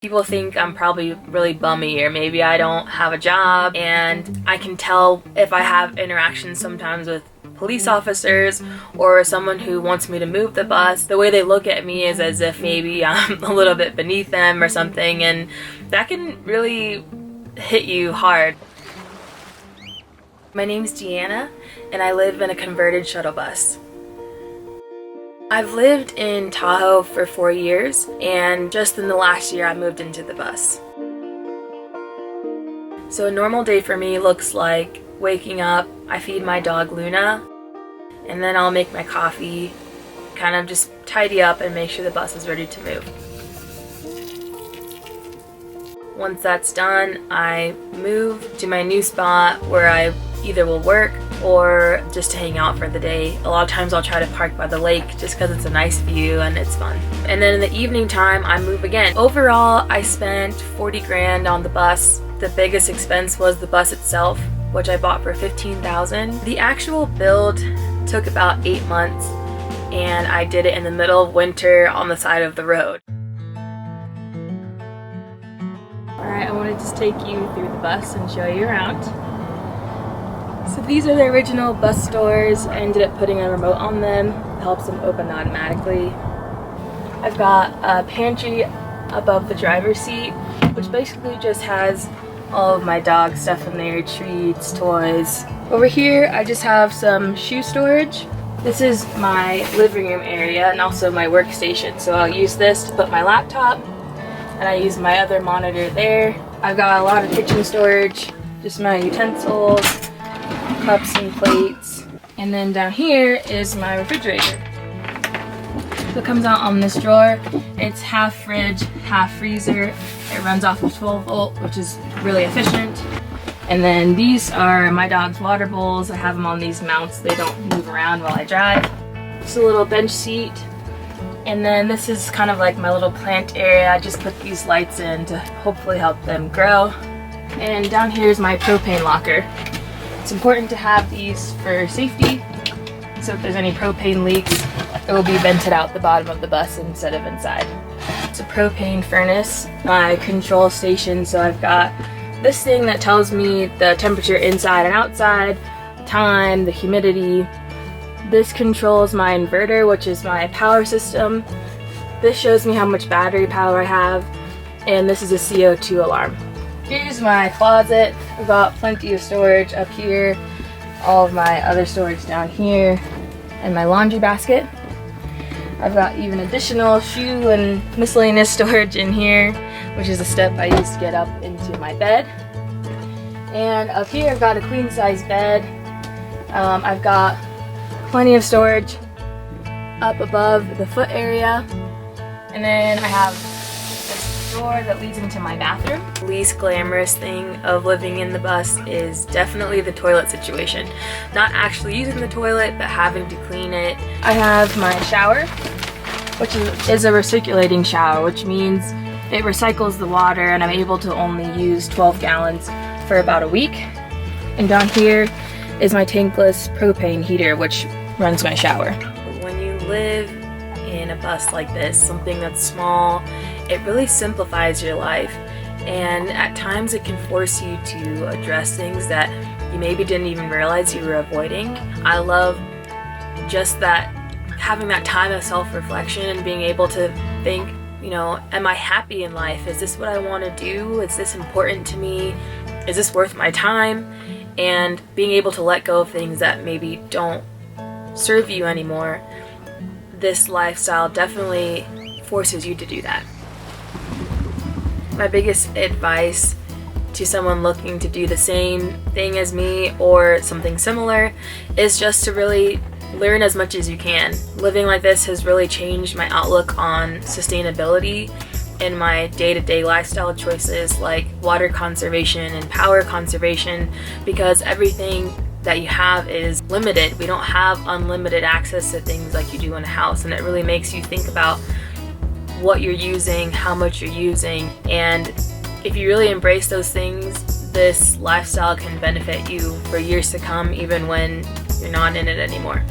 People think I'm probably really bummy, or maybe I don't have a job, and I can tell if I have interactions sometimes with police officers or someone who wants me to move the bus. The way they look at me is as if maybe I'm a little bit beneath them or something, and that can really hit you hard. My name's Deeanna, and I live in a converted shuttle bus. I've lived in Tahoe for 4 years, and just in the last year I moved into the bus. So a normal day for me looks like waking up, I feed my dog Luna, and then I'll make my coffee, kind of just tidy up and make sure the bus is ready to move. Once that's done, I move to my new spot where I either will work or just to hang out for the day. A lot of times I'll try to park by the lake just because it's a nice view and it's fun. And then in the evening time, I move again. Overall, I spent 40 grand on the bus. The biggest expense was the bus itself, which I bought for $15,000. The actual build took about 8 months, and I did it in the middle of winter on the side of the road. Alright, I want to just take you through the bus and show you around. So these are the original bus doors. I ended up putting a remote on them. It helps them open automatically. I've got a pantry above the driver's seat, which basically just has all of my dog stuff in there, treats, toys. Over here, I just have some shoe storage. This is my living room area and also my workstation. So I'll use this to put my laptop, and I use my other monitor there. I've got a lot of kitchen storage, just my utensils, cups and plates. And then down here is my refrigerator. So it comes out on this drawer. It's half fridge, half freezer. It runs off of 12 volt, which is really efficient. And then these are my dog's water bowls. I have them on these mounts. They don't move around while I drive. Just a little bench seat. And then this is kind of like my little plant area. I just put these lights in to hopefully help them grow. And down here is my propane locker. It's important to have these for safety, so if there's any propane leaks, it will be vented out the bottom of the bus instead of inside. It's a propane furnace, my control station, so I've got this thing that tells me the temperature inside and outside, time, the humidity. This controls my inverter, which is my power system. This shows me how much battery power I have, and this is a CO2 alarm. Here's my closet. I've got plenty of storage up here, all of my other storage down here, and my laundry basket. I've got even additional shoe and miscellaneous storage in here, which is a step I use to get up into my bed. And up here I've got a queen size bed. I've got plenty of storage up above the foot area. And then I have this door that leads into my bathroom. The least glamorous thing of living in the bus is definitely the toilet situation. Not actually using the toilet, but having to clean it. I have my shower, which is a recirculating shower, which means it recycles the water, and I'm able to only use 12 gallons for about a week. And down here is my tankless propane heater, which runs my shower. When you live in a bus like this, something that's small, it really simplifies your life, and at times it can force you to address things that you maybe didn't even realize you were avoiding. I love just that, having that time of self-reflection and being able to think, you know, am I happy in life? Is this what I want to do? Is this important to me? Is this worth my time? And being able to let go of things that maybe don't serve you anymore. This lifestyle definitely forces you to do that. My biggest advice to someone looking to do the same thing as me or something similar is just to really learn as much as you can. Living like this has really changed my outlook on sustainability in my day-to-day lifestyle choices like water conservation and power conservation, because everything that you have is limited. We don't have unlimited access to things like you do in a house, and it really makes you think about what you're using, how much you're using, and if you really embrace those things, this lifestyle can benefit you for years to come, even when you're not in it anymore.